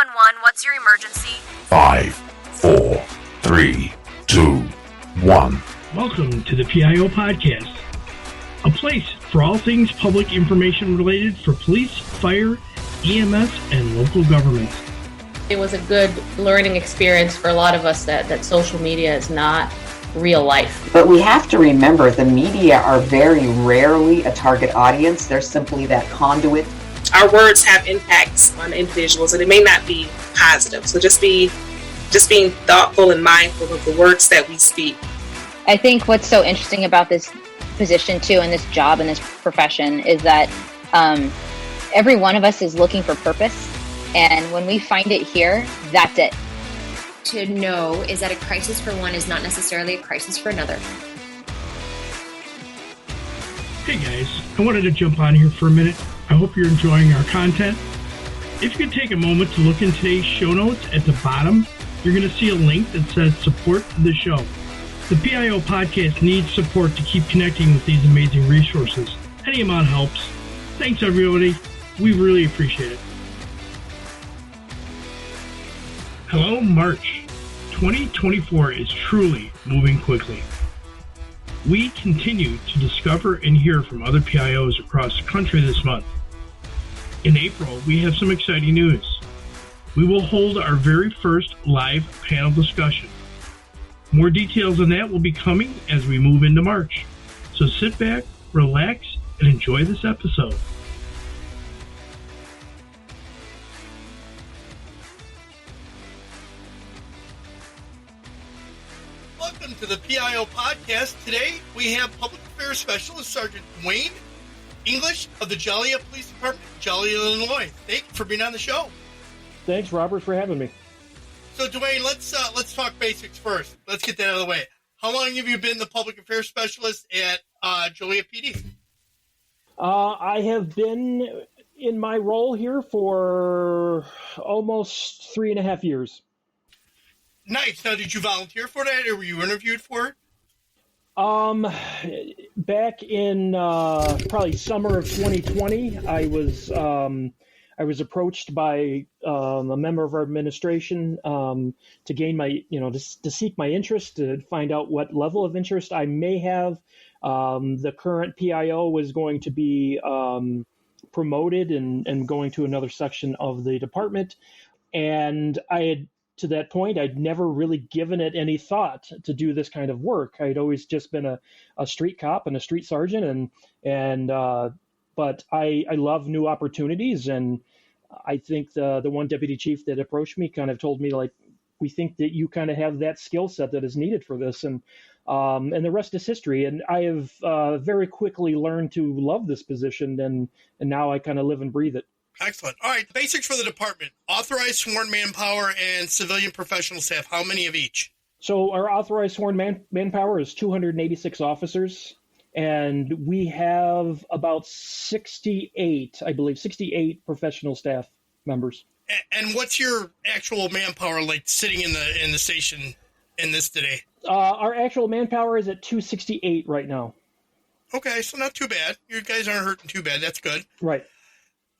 911, what's your emergency? 5, 4, 3, 2, 1. Welcome to the PIO Podcast, a place for all things public information related for police, fire, EMS, and local governments. It was a good learning experience for a lot of us that social media is not real life. But we have to remember the media are very rarely a target audience. They're simply that conduit. Our words have impacts on individuals, and it may not be positive. So just being thoughtful and mindful of the words that we speak. I think what's so interesting about this position too, and this job and this profession, is that every one of us is looking for purpose, and when we find it here, that's it. To know is that a crisis for one is not necessarily a crisis for another. Hey guys, I wanted to jump on here for a minute. I hope you're enjoying our content. If you could take a moment to look in today's show notes at the bottom, you're going to see a link that says support the show. The PIO Podcast needs support to keep connecting with these amazing resources. Any amount helps. Thanks everybody. We really appreciate it. Hello, March. 2024 is truly moving quickly. We continue to discover and hear from other PIOs across the country this month. In April, we have some exciting news. We will hold our very first live panel discussion. More details on that will be coming as we move into March. So sit back, relax, and enjoy this episode. Welcome to the PIO Podcast. Today we have Public Affairs Specialist Sergeant Dwayne English of the Joliet Police Department, Joliet, Illinois. Thank you for being on the show. Thanks, Robert, for having me. So, Dwayne, let's talk basics first. Let's get that out of the way. How long have you been the Public Affairs Specialist at Joliet PD? I have been in my role here for almost 3.5 years. Nice. Now, did you volunteer for that, or were you interviewed for it? Back in probably summer of 2020, I was approached by a member of our administration to gain my, to seek my interest, to find out what level of interest I may have. The current PIO was going to be promoted and going to another section of the department, and to that point, I'd never really given it any thought to do this kind of work. I'd always just been a street cop and a street sergeant, but I love new opportunities, and I think the one deputy chief that approached me kind of told me, like, we think that you kind of have that skill set that is needed for this, and the rest is history. And I have very quickly learned to love this position, and now I kind of live and breathe it. Excellent. All right, basics for the department. Authorized sworn manpower and civilian professional staff. How many of each? So our authorized sworn manpower is 286 officers, and we have about 68 professional staff members. And what's your actual manpower like sitting in the station in this today? Our actual manpower is at 268 right now. Okay, so not too bad. You guys aren't hurting too bad. That's good. Right.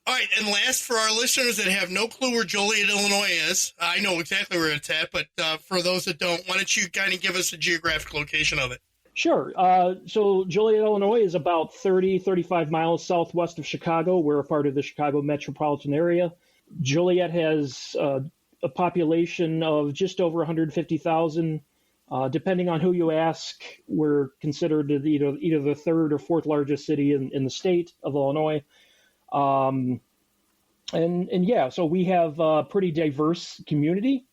All right, and last, for our listeners that have no clue where Joliet, Illinois is, I know exactly where it's at, but for those that don't, why don't you kind of give us a geographic location of it? Sure. So Joliet, Illinois is about 35 miles southwest of Chicago. We're a part of the Chicago metropolitan area. Joliet has a population of just over 150,000. Depending on who you ask, we're considered either the third or fourth largest city in the state of Illinois. So we have a pretty diverse community,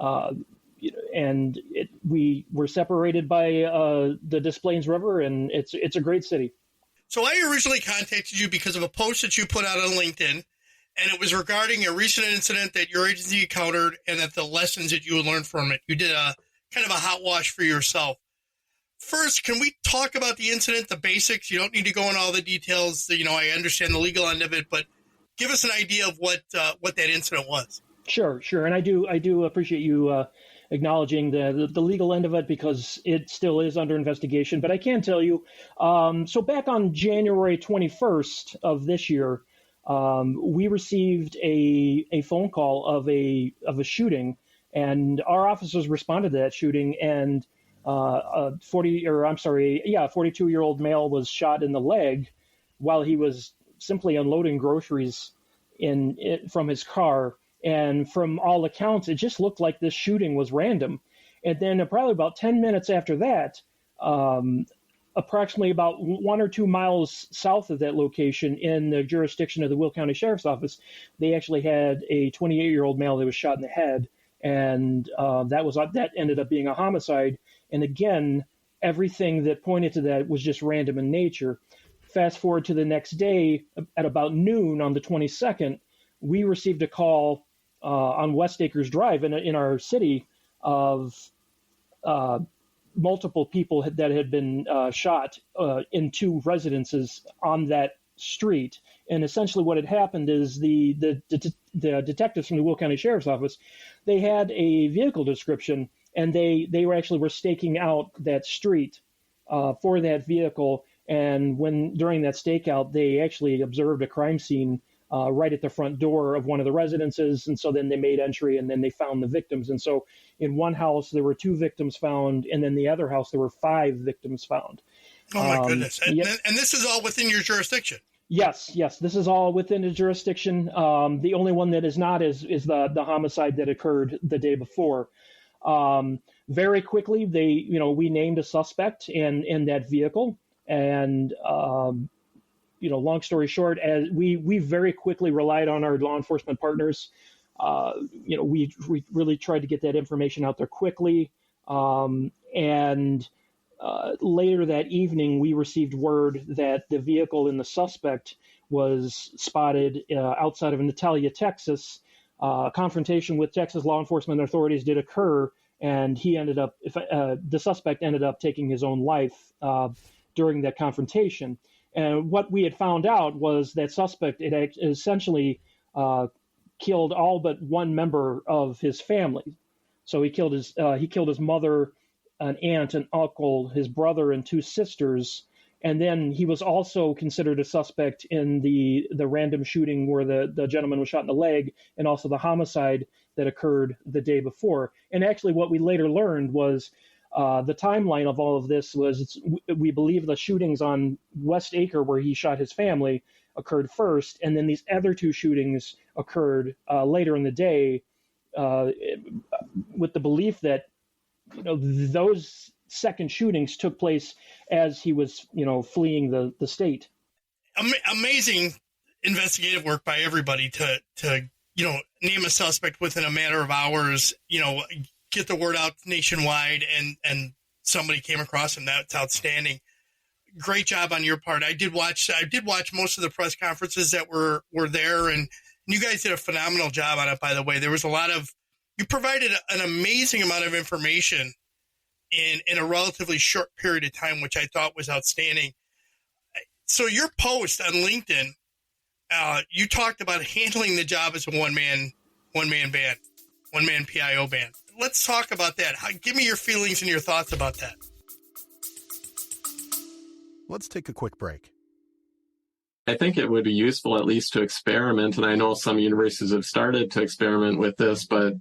and we're separated by the Des Plaines River, and it's a great city. So I originally contacted you because of a post that you put out on LinkedIn, and it was regarding a recent incident that your agency encountered and that the lessons that you would learn from it. You did a kind of a hot wash for yourself. First, can we talk about the incident, the basics? You don't need to go into all the details. I understand the legal end of it, but give us an idea of what that incident was. Sure. And I do appreciate you acknowledging the legal end of it, because it still is under investigation. But I can tell you, so back on January 21st of this year, we received a phone call of a shooting, and our officers responded to that shooting, and a 42-year-old male was shot in the leg while he was simply unloading groceries from his car. And from all accounts, it just looked like this shooting was random. And then probably about 10 minutes after that, approximately about 1 or 2 miles south of that location in the jurisdiction of the Will County Sheriff's Office, they actually had a 28-year-old male that was shot in the head. And that ended up being a homicide. And again, everything that pointed to that was just random in nature. Fast forward to the next day, at about noon on the 22nd, we received a call on West Acres Drive in our city of multiple people that had been shot in 2 residences on that street. And essentially what had happened is the detectives from the Will County Sheriff's Office, they had a vehicle description, and they were staking out that street for that vehicle. And during that stakeout, they actually observed a crime scene right at the front door of one of the residences. And so then they made entry, and then they found the victims. And so in one house, there were 2 victims found, and then the other house, there were 5 victims found. Oh, my goodness. And this is all within your jurisdiction? Yes, this is all within the jurisdiction. The only one that is not is the homicide that occurred the day before. Very quickly, we named a suspect in that vehicle. And long story short, as we very quickly relied on our law enforcement partners. We really tried to get that information out there quickly. And later that evening, we received word that the vehicle in the suspect was spotted outside of Natalia, Texas. Confrontation with Texas law enforcement authorities did occur, and the suspect ended up taking his own life during that confrontation. And what we had found out was that suspect had essentially killed all but one member of his family. So he killed his mother, an aunt, an uncle, his brother, and 2 sisters. And then he was also considered a suspect in the random shooting where the gentleman was shot in the leg, and also the homicide that occurred the day before. And actually what we later learned was the timeline of all of this was, we believe the shootings on West Acre, where he shot his family, occurred first, and then these other 2 shootings occurred later in the day, with the belief that those second shootings took place as he was fleeing the state. Amazing investigative work by everybody to name a suspect within a matter of hours, get the word out nationwide, and somebody came across him. That's outstanding. Great job on your part. I did watch most of the press conferences that were there, and you guys did a phenomenal job on it, by the way. There was you provided an amazing amount of information in a relatively short period of time, which I thought was outstanding. So your post on LinkedIn, you talked about handling the job as a one-man band, one-man PIO band. Let's talk about that. Give me your feelings and your thoughts about that. Let's take a quick break. I think it would be useful at least to experiment, and I know some universities have started to experiment with this, but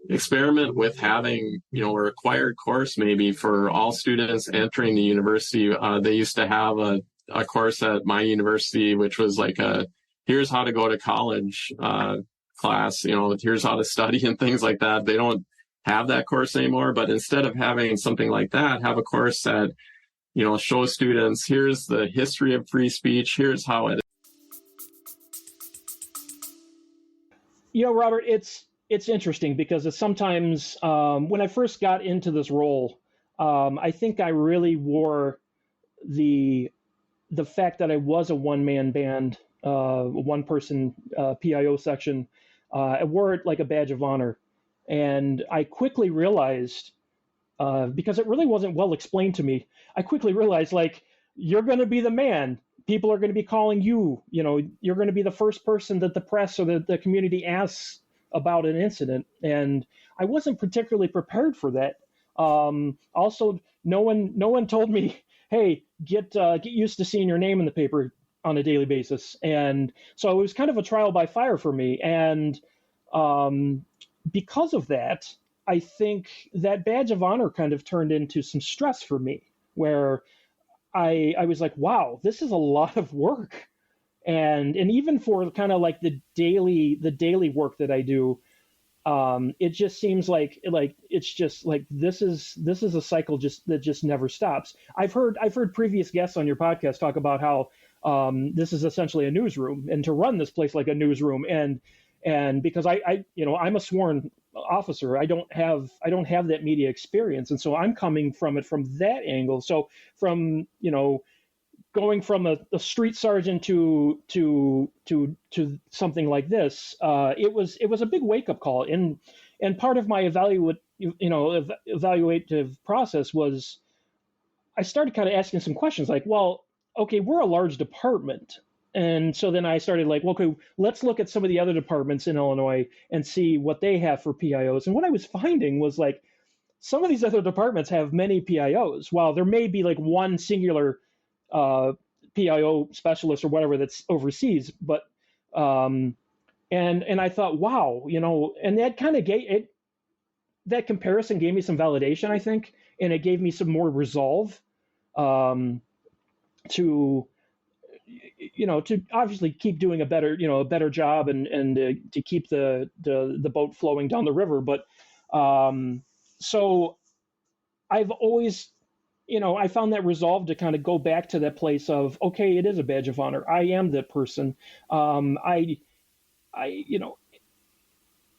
experiment with having, a required course maybe for all students entering the university. They used to have a course at my university, which was like here's how to go to college class, here's how to study and things like that. They don't have that course anymore, but instead of having something like that, have a course that show students, here's the history of free speech, here's how it is. Robert, it's interesting because it's sometimes, when I first got into this role, I think I really wore the fact that I was a one-man band, one-person PIO section. I wore it like a badge of honor. And I quickly realized, because it really wasn't well explained to me, I quickly realized, you're going to be the man. People are going to be calling you. You're going to be the first person that the press or the community asks about an incident. And I wasn't particularly prepared for that. Also, no one told me, hey, get used to seeing your name in the paper on a daily basis. And so it was kind of a trial by fire for me. And because of that, I think that badge of honor kind of turned into some stress for me, where I was like, wow, this is a lot of work. And even for kind of like the daily work that I do, it just seems like it's just like this is a cycle that just never stops. I've heard previous guests on your podcast talk about how this is essentially a newsroom, and to run this place like a newsroom, and because I'm a sworn officer, I don't have that media experience, and so I'm coming from it from that angle. So from going from a street sergeant to something like this, it was a big wake up call, and part of my evaluative process was I started kind of asking some questions like, well, okay, we're a large department, and so then I started like, okay, let's look at some of the other departments in Illinois and see what they have for PIOs, and what I was finding was like some of these other departments have many PIOs, while there may be like one singular PIO specialist or whatever that's overseas, but and I thought, wow, and that kind of gave it, that comparison gave me some validation, I think, and it gave me some more resolve to obviously keep doing a better job and to keep the boat flowing down the river. But so I've always, I found that resolve to kind of go back to that place of, okay, it is a badge of honor. I am that person.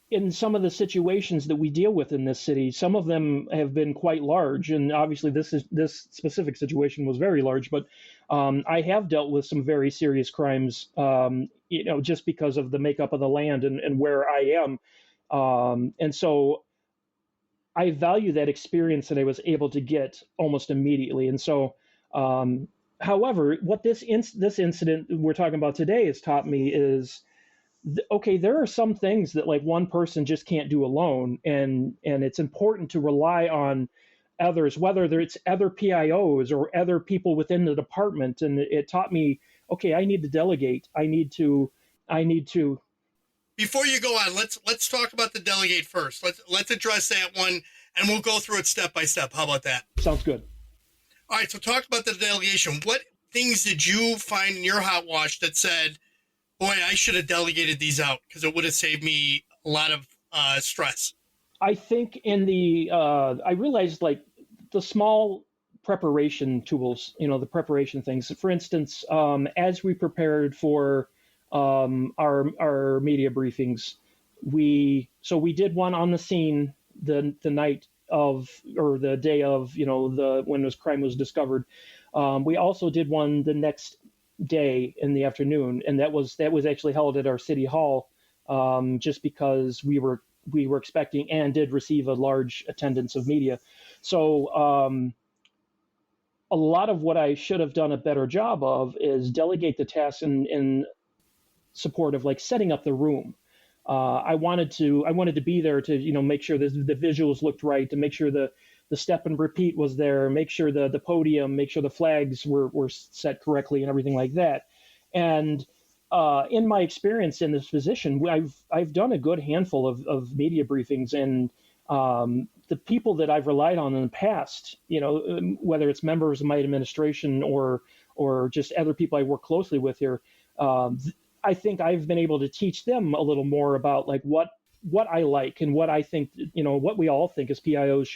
In some of the situations that we deal with in this city, some of them have been quite large, and obviously this specific situation was very large. But I have dealt with some very serious crimes, just because of the makeup of the land and where I am, and so I value that experience that I was able to get almost immediately. And so, however, what this incident we're talking about today has taught me is, okay, there are some things that like one person just can't do alone, and it's important to rely on others, whether it's other PIOs or other people within the department. And it taught me, okay, I need to delegate. I need to. Before you go on, let's talk about the delegate first. Let's address that one, and we'll go through it step by step. How about that? Sounds good. All right, so talk about the delegation. What things did you find in your hot wash that said, boy, I should have delegated these out because it would have saved me a lot of stress? I think I realized like the small preparation tools, the preparation things. For instance, as we prepared for our media briefings, we did one on the scene the night of, or the day of, when this crime was discovered. We also did one the next day in the afternoon, and that was actually held at our city hall, just because we were expecting and did receive a large attendance of media. So a lot of what I should have done a better job of is delegate the tasks in support of like setting up the room. I wanted to be there to make sure the visuals looked right, to make sure the step and repeat was there, make sure the podium, make sure the flags were set correctly and everything like that. And in my experience in this position, I've done a good handful of media briefings, and the people that I've relied on in the past, whether it's members of my administration or just other people I work closely with here, I think I've been able to teach them a little more about like what I like and what I think, what we all think as PIOs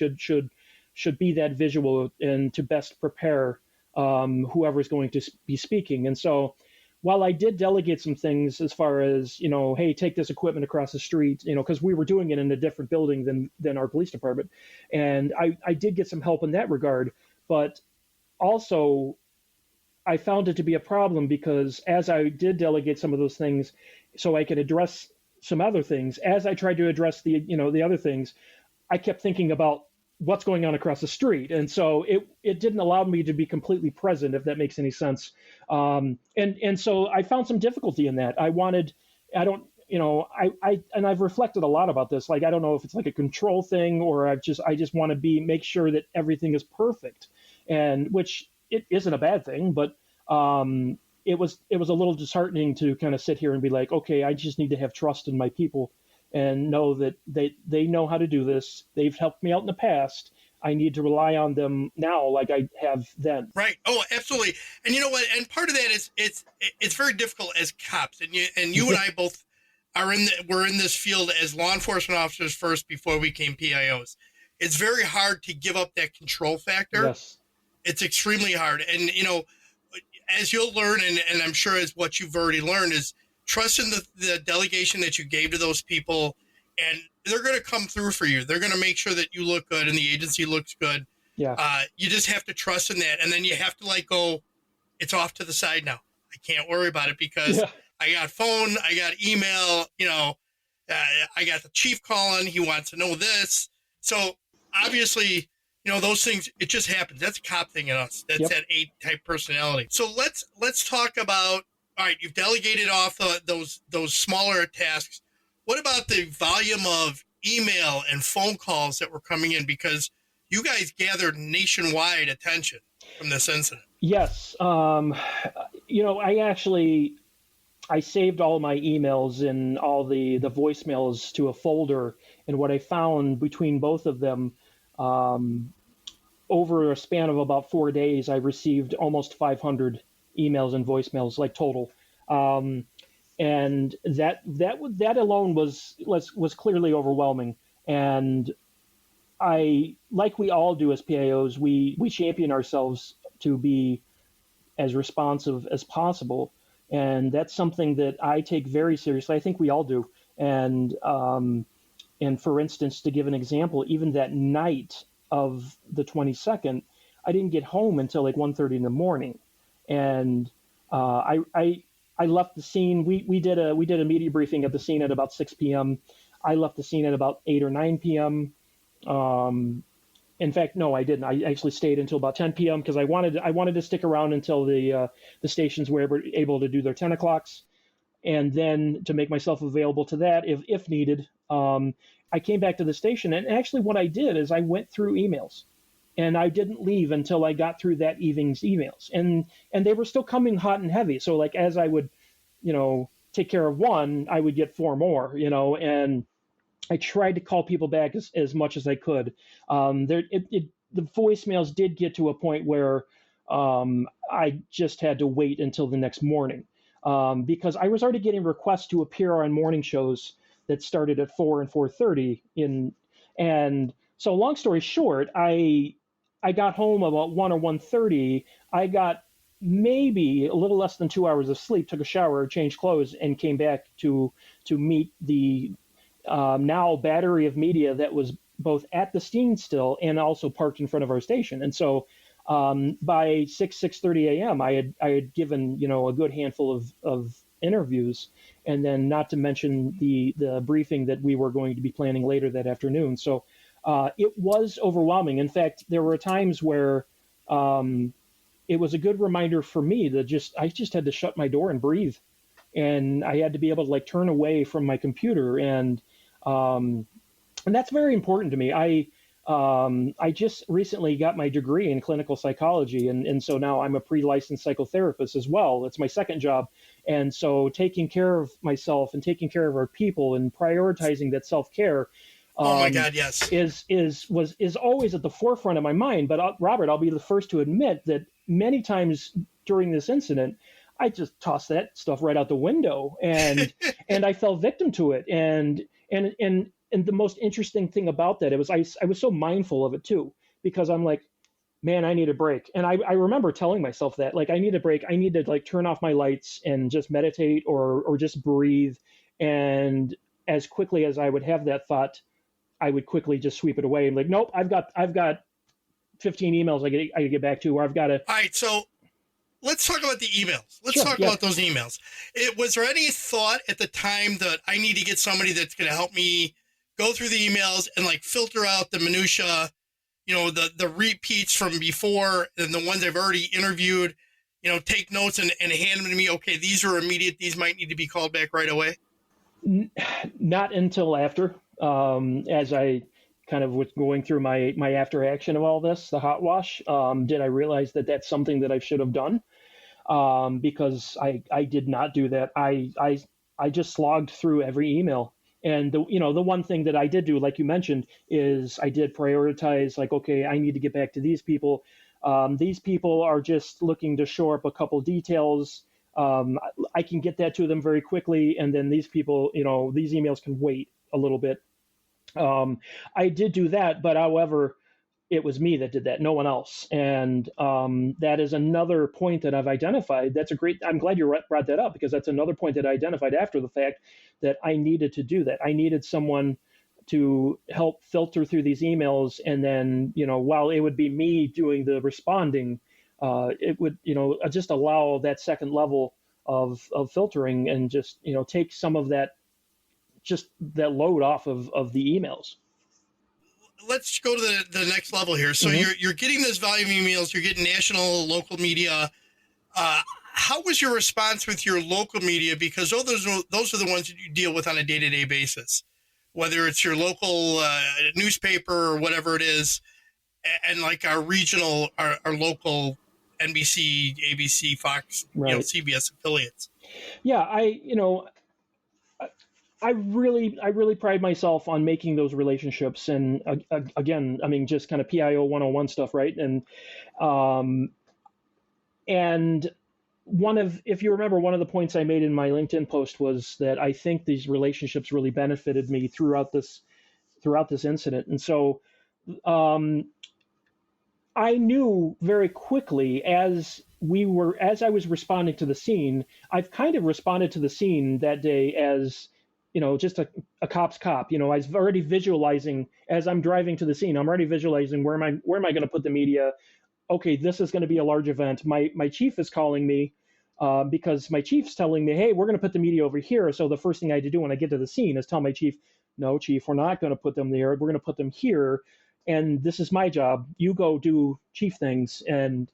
should be that visual and to best prepare whoever's going to be speaking. And so while I did delegate some things as far as, hey, take this equipment across the street, because we were doing it in a different building than our police department. And I did get some help in that regard, but also I found it to be a problem because as I did delegate some of those things so I could address some other things, as I tried to address the other things, I kept thinking about what's going on across the street. And so it didn't allow me to be completely present, if that makes any sense. And so I found some difficulty in that. And I've reflected a lot about this. Like, I don't know if it's like a control thing or I just want to make sure that everything is perfect, and which it isn't a bad thing, but it was a little disheartening to kind of sit here and be like, okay, I just need to have trust in my people and know that they know how to do this. They've helped me out in the past. I need to rely on them now like I have then. Right. Oh, absolutely. And you know what? And part of that is it's very difficult as cops. And you and I both we're in this field as law enforcement officers first before we became PIOs. It's very hard to give up that control factor. Yes. It's extremely hard. And, as you'll learn, and I'm sure as what you've already learned, is trust in the delegation that you gave to those people, and they're going to come through for you. They're going to make sure that you look good and the agency looks good. Yeah. You just have to trust in that. And then you have to go, it's off to the side now. I can't worry about it because I got phone, I got email, I got the chief calling. He wants to know this. So obviously, those things, it just happens. That's a cop thing in us. That's that A-type personality. So let's talk about, all right, you've delegated off those smaller tasks. What about the volume of email and phone calls that were coming in? Because you guys gathered nationwide attention from this incident. Yes. I saved all my emails and all the voicemails to a folder. And what I found between both of them, over a span of about 4 days, I received almost 500 emails and voicemails, like total. And that alone was clearly overwhelming. And like we all do as PIOs, we champion ourselves to be as responsive as possible. And that's something that I take very seriously. I think we all do. And for instance, to give an example, even that night of the 22nd, I didn't get home until like 1:30 in the morning. And I left the scene. We did a media briefing at the scene at about 6 p.m. I left the scene at about 8 or 9 p.m. In fact, no, I didn't. I actually stayed until about 10 p.m. because I wanted to stick around until the stations were able to do their 10 o'clocks, and then to make myself available to that if needed. I came back to the station, and actually what I did is I went through emails, and I didn't leave until I got through that evening's emails, and they were still coming hot and heavy. So like as I would, take care of one, I would get 4 more, and I tried to call people back as much as I could. The voicemails did get to a point where I just had to wait until the next morning because I was already getting requests to appear on morning shows that started at 4 and 4:30. And so long story short, I got home about 1 or 1:30. I got maybe a little less than 2 hours of sleep, took a shower, changed clothes, and came back to meet the now battery of media that was both at the scene still and also parked in front of our station. And so by 6:30 a.m., I had given a good handful of interviews, and then not to mention the briefing that we were going to be planning later that afternoon. So it was overwhelming. In fact, there were times where it was a good reminder for me that I just had to shut my door and breathe, and I had to be able to turn away from my computer, and that's very important to me. I just recently got my degree in clinical psychology, and so now I'm a pre-licensed psychotherapist as well. It's my second job. And so taking care of myself and taking care of our people and prioritizing that self-care oh my God, yes, is always at the forefront of my mind. But Robert, I'll be the first to admit that many times during this incident, I just tossed that stuff right out the window, and and I fell victim to it. And the most interesting thing about that, I was so mindful of it too, because I'm like, man, I need a break. And I remember telling myself that, I need a break. I need to turn off my lights and just meditate or just breathe. And as quickly as I would have that thought, I would quickly just sweep it away. I'm like, nope, I've got 15 emails I got to get back to, or I've got to. All right. So let's talk about the emails. Let's talk about those emails. Was there any thought at the time that I need to get somebody that's going to help me go through the emails and filter out the minutia, the repeats from before and the ones I've already interviewed, take notes and hand them to me. Okay, these are immediate. These might need to be called back right away. Not until after, as I kind of was going through my after action of all this, the hot wash, did I realize that that's something that I should have done. because I did not do that. I just slogged through every email. And the one thing that I did do, like you mentioned, is I did prioritize, like, okay, I need to get back to these people. These people are just looking to shore up a couple details. I can get that to them very quickly, and then these people, these emails can wait a little bit. I did do that, but however, it was me that did that, no one else. And that is another point that I've identified. I'm glad you brought that up, because that's another point that I identified after the fact, that I needed to do that. I needed someone to help filter through these emails. And then, while it would be me doing the responding, it would, just allow that second level of filtering and just, take some of that, just that load off of the emails. Let's go to the next level here. So you're getting this volume of emails, you're getting national, local media. How was your response with your local media? Because those are the ones that you deal with on a day-to-day basis, whether it's your local newspaper or whatever it is, and like our regional, our local NBC, ABC, Fox, right. CBS affiliates. Yeah, I really pride myself on making those relationships, and again, I mean, just kind of PIO 101 stuff, right? And if you remember, one of the points I made in my LinkedIn post was that I think these relationships really benefited me throughout this incident. And so I knew very quickly as I was responding to the scene. I've kind of responded to the scene that day as, just a cop's cop. I was already visualizing as I'm driving to the scene. I'm already visualizing where am I going to put the media. Okay, this is going to be a large event. My chief is calling me because my chief's telling me, hey, we're going to put the media over here. So the first thing I had to do when I get to the scene is tell my chief, no, chief, we're not going to put them there. We're going to put them here. And this is my job. You go do chief things. And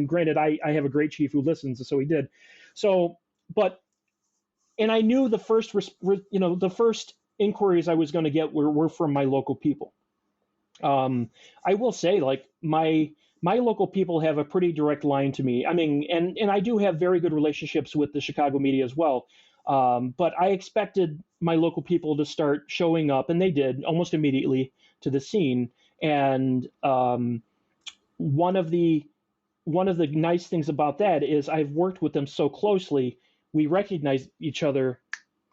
granted, I have a great chief who listens, so he did. So, and I knew the first inquiries I was going to get were from my local people. I will say, like, my local people have a pretty direct line to me. I mean, and I do have very good relationships with the Chicago media as well. But I expected my local people to start showing up, and they did almost immediately to the scene. And one of the nice things about that is I've worked with them so closely. We recognize each other,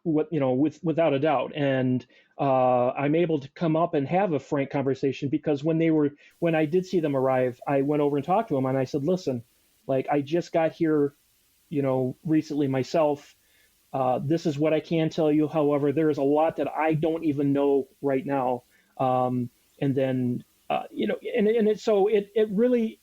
without a doubt, and I'm able to come up and have a frank conversation, because when I did see them arrive, I went over and talked to them, and I said, listen, like, I just got here, recently myself. This is what I can tell you. However, there is a lot that I don't even know right now. And then, it really,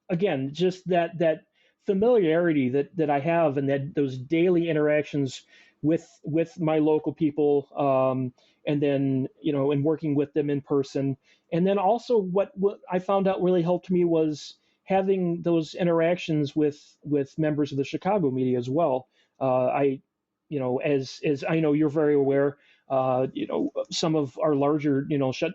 again, just that familiarity that I have, and that those daily interactions with my local people, and then, and working with them in person. And then also what I found out really helped me was having those interactions with members of the Chicago media as well. As I know you're very aware, some of our larger,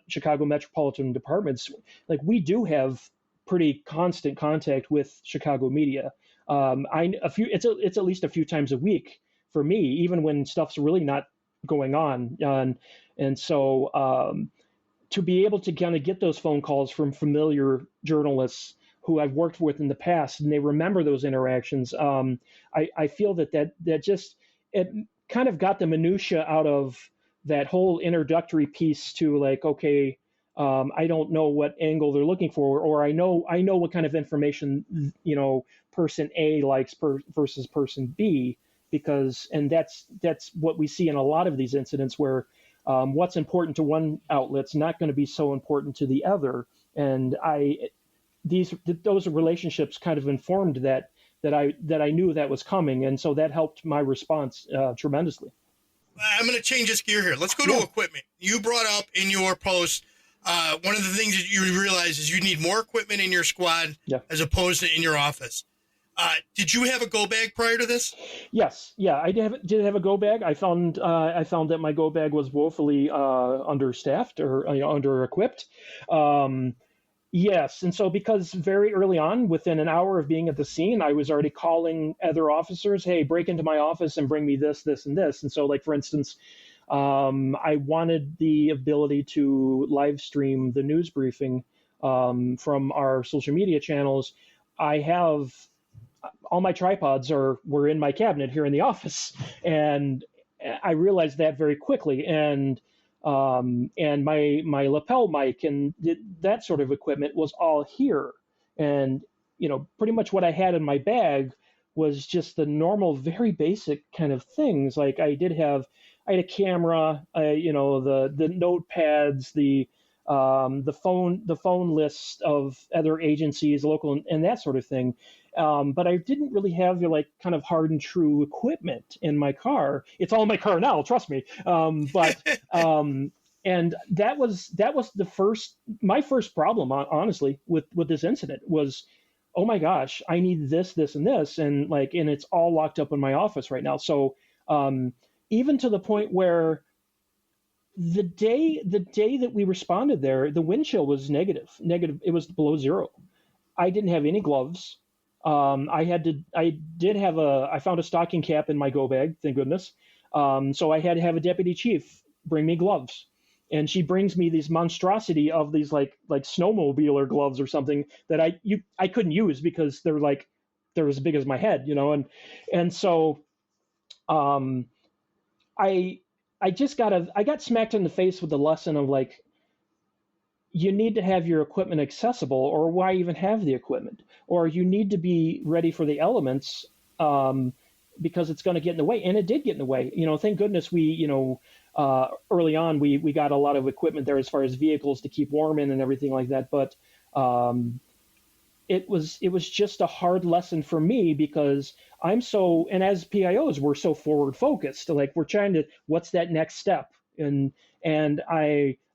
Chicago metropolitan departments, like, we do have pretty constant contact with Chicago media. It's at least a few times a week for me, even when stuff's really not going on. And so to be able to kind of get those phone calls from familiar journalists who I've worked with in the past, and they remember those interactions, I feel that just, it kind of got the minutia out of that whole introductory piece to, like, okay, I don't know what angle they're looking for, or I know what kind of information, person A likes versus person B, and that's what we see in a lot of these incidents where what's important to one outlet's not going to be so important to the other. And those relationships kind of informed that I knew that was coming, and so that helped my response tremendously. I'm going to change this gear here. Let's go to equipment. You brought up in your post, one of the things that you realize is you need more equipment in your squad as opposed to in your office. Did you have a go bag prior to this? Yes. Yeah, I did have a go bag. I found that my go bag was woefully understaffed or under equipped. Yes, and so because very early on, within an hour of being at the scene, I was already calling other officers, "Hey, break into my office and bring me this, this, and this." And so, like for instance, I wanted the ability to live stream the news briefing from our social media channels. I have all my tripods were in my cabinet here in the office, and I realized that very quickly. And my lapel mic and that sort of equipment was all here. And pretty much what I had in my bag was just the normal, very basic kind of things. Like I had a camera, the notepads, the phone list of other agencies, local, and that sort of thing. But I didn't really have kind of hard and true equipment in my car. It's all in my car now, trust me. And that was my first problem, honestly, with this incident was, oh my gosh, I need this, this, and this, and it's all locked up in my office right now. So even to the point where the day that we responded there, the wind chill was negative. It was below zero. I didn't have any gloves. I found a stocking cap in my go bag, thank goodness. So I had to have a deputy chief bring me gloves. And she brings me these monstrosity of these like snowmobiler gloves or something that I couldn't use because they're as big as my head, and so I got smacked in the face with the lesson of you need to have your equipment accessible, or why even have the equipment? Or you need to be ready for the elements because it's going to get in the way. And it did get in the way. Thank goodness we, early on, we got a lot of equipment there as far as vehicles to keep warm in and everything like that. But it was just a hard lesson for me because and as PIOs, we're so forward focused. We're trying to, what's that next step? And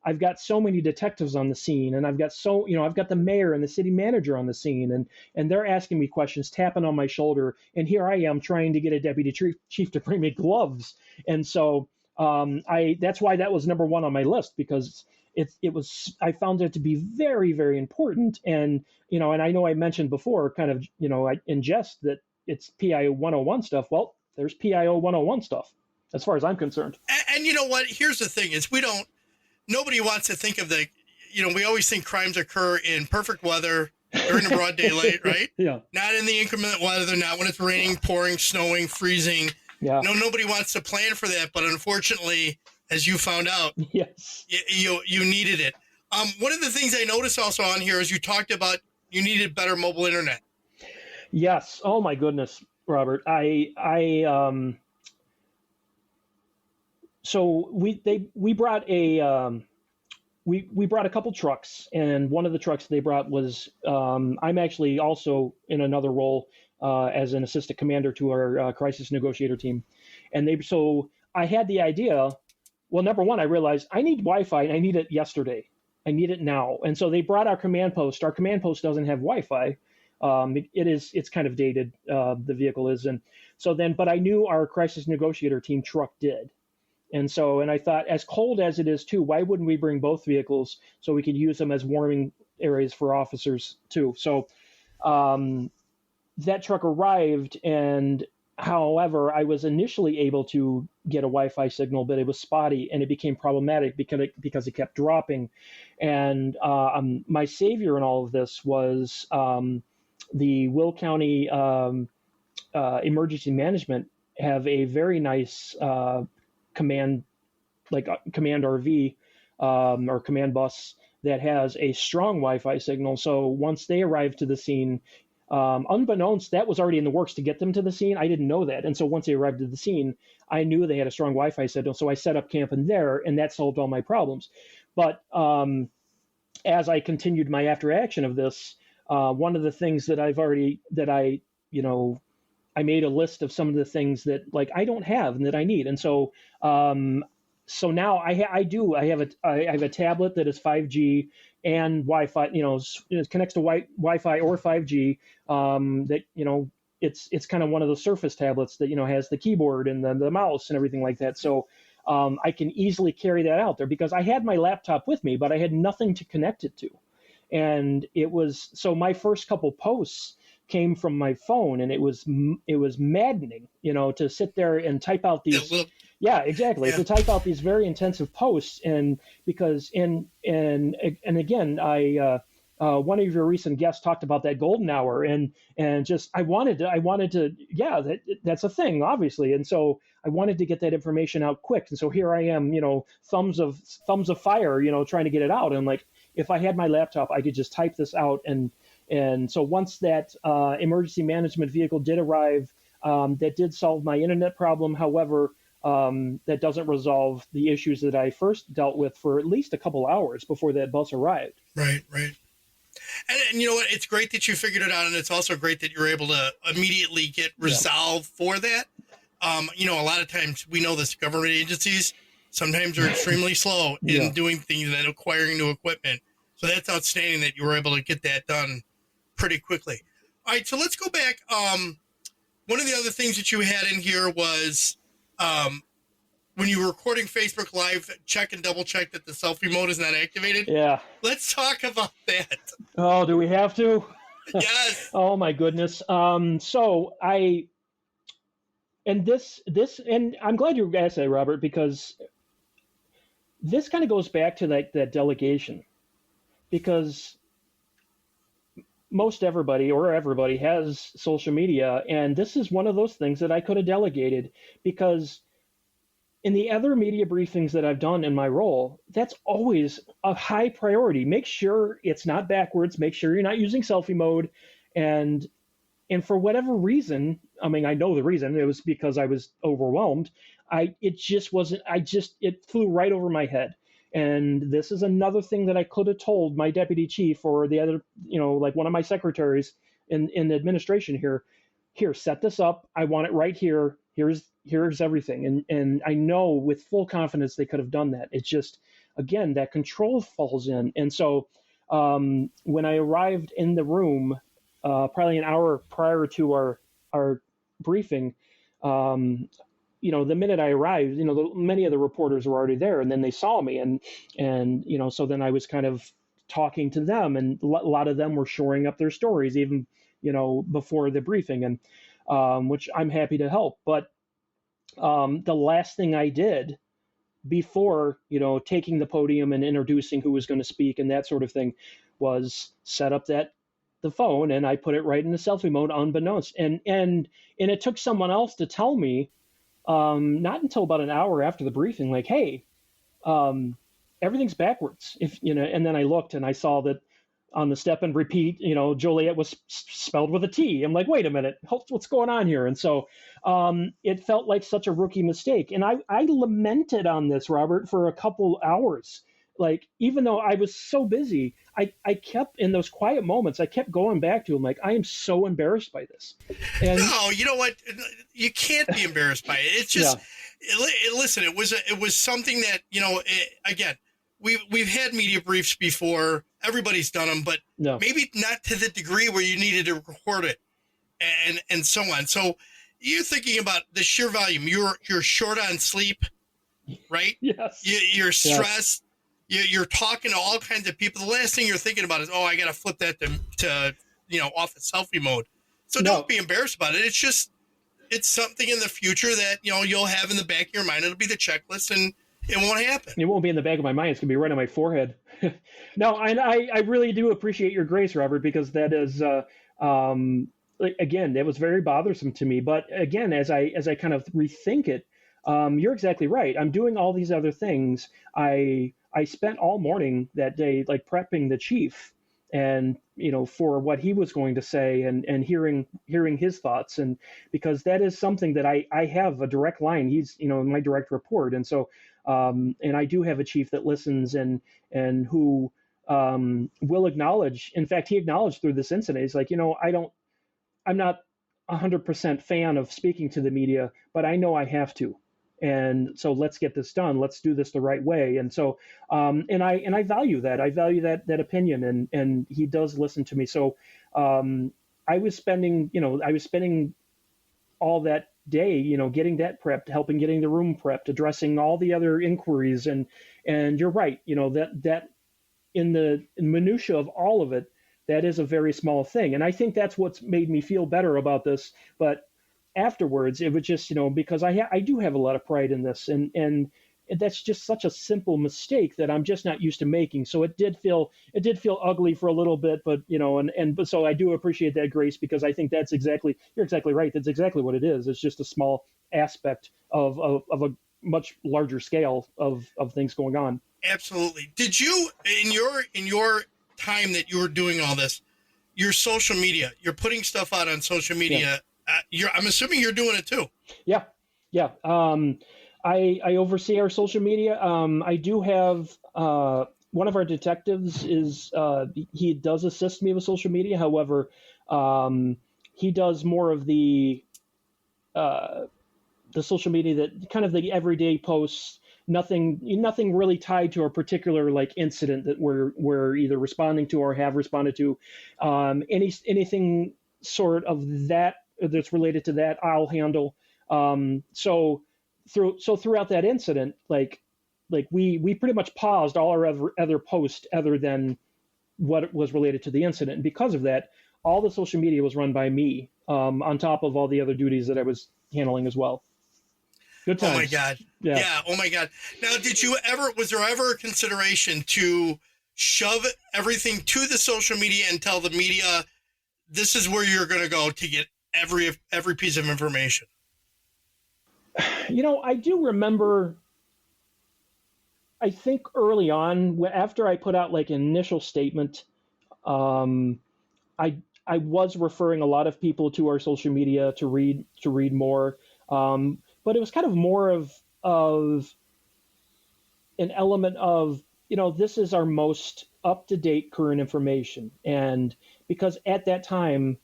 I've got so many detectives on the scene, and I've got the mayor and the city manager on the scene, and they're asking me questions, tapping on my shoulder, and here I am trying to get a deputy chief to bring me gloves. And so that's why that was number one on my list, because I found it to be very, very important. And and I know I mentioned before, kind of in jest, that it's PIO 101 stuff. Well, there's PIO 101 stuff as far as I'm concerned. And you know what? Here's the thing: is nobody wants to think of we always think crimes occur in perfect weather during the broad daylight, right? Yeah. Not in the inclement weather, not when it's raining, pouring, snowing, freezing. Yeah. No, nobody wants to plan for that, but unfortunately, as you found out, yes, you needed it. One of the things I noticed also on here is you talked about you needed better mobile internet. Yes. Oh my goodness, Robert. So we brought we brought a couple trucks, and one of the trucks they brought was I'm actually also in another role as an assistant commander to our crisis negotiator team, and so I had the idea. Well, number one, I realized I need Wi-Fi, and I need it yesterday. I need it now, and so they brought our command post. Our command post doesn't have Wi-Fi. It's kind of dated. The vehicle is, and so then, but I knew our crisis negotiator team truck did. And I thought, as cold as it is too, why wouldn't we bring both vehicles so we could use them as warming areas for officers too? So that truck arrived, and however, I was initially able to get a Wi-Fi signal, but it was spotty, and it became problematic because it kept dropping. And my savior in all of this was the Will County Emergency Management have a very nice command RV or command bus that has a strong Wi-Fi signal. So once they arrived to the scene, unbeknownst, that was already in the works to get them to the scene. I didn't know that. And so once they arrived at the scene, I knew they had a strong Wi-Fi signal. So I set up camp in there, and that solved all my problems. But as I continued my after action of this, one of the things that I made a list of some of the things that I don't have and that I need. And so now I have a tablet that is 5G and Wi-Fi, it connects to Wi-Fi or 5G, that, it's kind of one of the Surface tablets that, has the keyboard and the mouse and everything like that. So I can easily carry that out there because I had my laptop with me, but I had nothing to connect it to. And it was, so my first couple posts came from my phone, and it was maddening, to sit there and type out these. Yeah, exactly. Yeah. To type out these very intensive posts, and because and again, one of your recent guests talked about that golden hour, and just I wanted to, yeah, that's a thing, obviously, and so I wanted to get that information out quick, and so here I am, thumbs of fire, trying to get it out, and like if I had my laptop, I could just type this out, and so once that emergency management vehicle did arrive, that did solve my internet problem. However, that doesn't resolve the issues that I first dealt with for at least a couple hours before that bus arrived. Right. And you know what? It's great that you figured it out, and it's also great that you're able to immediately get resolve for that. A lot of times we know this government agencies sometimes are extremely slow in doing things and acquiring new equipment. So that's outstanding that you were able to get that done pretty quickly. All right, so let's go back. One of the other things that you had in here was when you were recording Facebook Live, check and double check that the selfie mode is not activated. Yeah. Let's talk about that. Oh, do we have to? Yes. Oh my goodness. So and I'm glad you asked that, Robert, because this kind of goes back to that delegation, because most everybody has social media, and this is one of those things that I could have delegated, because in the other media briefings that I've done in my role, that's always a high priority. Make sure it's not backwards. Make sure you're not using selfie mode. And for whatever reason, I mean, I know the reason, it was because I was overwhelmed. It flew right over my head. And this is another thing that I could have told my deputy chief or the other, like one of my secretaries in the administration here, set this up. I want it right here. Here's everything. And I know with full confidence they could have done that. It's just, again, that control falls in. And so when I arrived in the room, probably an hour prior to our briefing, the minute I arrived, many of the reporters were already there, and then they saw me, and so then I was kind of talking to them, and a lot of them were shoring up their stories even, before the briefing, and which I'm happy to help. But the last thing I did before, taking the podium and introducing who was going to speak and that sort of thing, was set up the phone, and I put it right in the selfie mode unbeknownst. And it took someone else to tell me, not until about an hour after the briefing, like, hey, everything's backwards. And then I looked and I saw that on the step and repeat, Joliet was spelled with a T. I'm like, wait a minute, what's going on here? And so it felt like such a rookie mistake. And I lamented on this, Robert, for a couple hours. Like, even though I was so busy, I kept, in those quiet moments, I kept going back to him, like, I am so embarrassed by this. And no, you know what? You can't be embarrassed by it. It's just, listen, it was something that, again, we've had media briefs before. Everybody's done them, but maybe not to the degree where you needed to record it and so on. So you're thinking about the sheer volume. You're short on sleep, right? Yes. You're stressed. Yes. You're talking to all kinds of people. The last thing you're thinking about is, I got to flip that to off the selfie mode. So don't be embarrassed about it. It's just, it's something in the future that, you'll have in the back of your mind. It'll be the checklist, and it won't happen. It won't be in the back of my mind. It's going to be right on my forehead. No, and I really do appreciate your grace, Robert, because that is, again, that was very bothersome to me. But again, as I kind of rethink it, you're exactly right. I'm doing all these other things. I spent all morning that day, like, prepping the chief and, for what he was going to say, and hearing his thoughts. And because that is something that I have a direct line. He's, my direct report. And so, and I do have a chief that listens and who will acknowledge. In fact, he acknowledged through this incident, he's like, I'm not 100% fan of speaking to the media, but I know I have to. And so let's get this done. Let's do this the right way. And so, and I value that. I value that opinion, and he does listen to me. So, I was spending all that day, getting that prepped, helping getting the room prepped, addressing all the other inquiries. And you're right, that in the minutia of all of it, that is a very small thing. And I think that's what's made me feel better about this. But afterwards, it was just, because I do have a lot of pride in this, and that's just such a simple mistake that I'm just not used to making. So it did feel ugly for a little bit, but but so I do appreciate that, Grace, because I think you're exactly right. That's exactly what it is. It's just a small aspect of a much larger scale of things going on. Absolutely. Did you, in your time that you were doing all this, your social media, you're putting stuff out on social media. Yeah. I'm assuming you're doing it too. Yeah. I oversee our social media. I do have one of our detectives he does assist me with social media. However, he does more of the social media, that kind of the everyday posts. Nothing really tied to a particular like incident that we're either responding to or have responded to. Anything sort of that's related to that, I'll handle. So throughout that incident, like we pretty much paused all our other posts other than what was related to the incident. And because of that, all the social media was run by me, on top of all the other duties that I was handling as well. Good times. Oh my God. Yeah. Oh my God. Now, was there ever a consideration to shove everything to the social media and tell the media, this is where you're going to go to get every piece of information? I do remember, I think early on, after I put out like an initial statement, I was referring a lot of people to our social media to read more. But it was kind of more of an element of, this is our most up-to-date current information. And because at that time,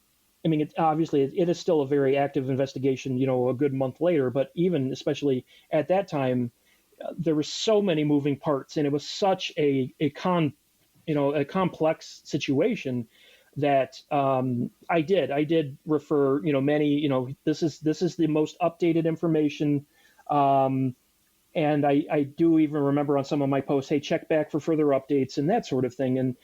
I mean, it is still a very active investigation, a good month later, but even especially at that time, there were so many moving parts, and it was such a complex situation that I did refer, many, this is the most updated information. And I do even remember on some of my posts, hey, check back for further updates and that sort of thing. And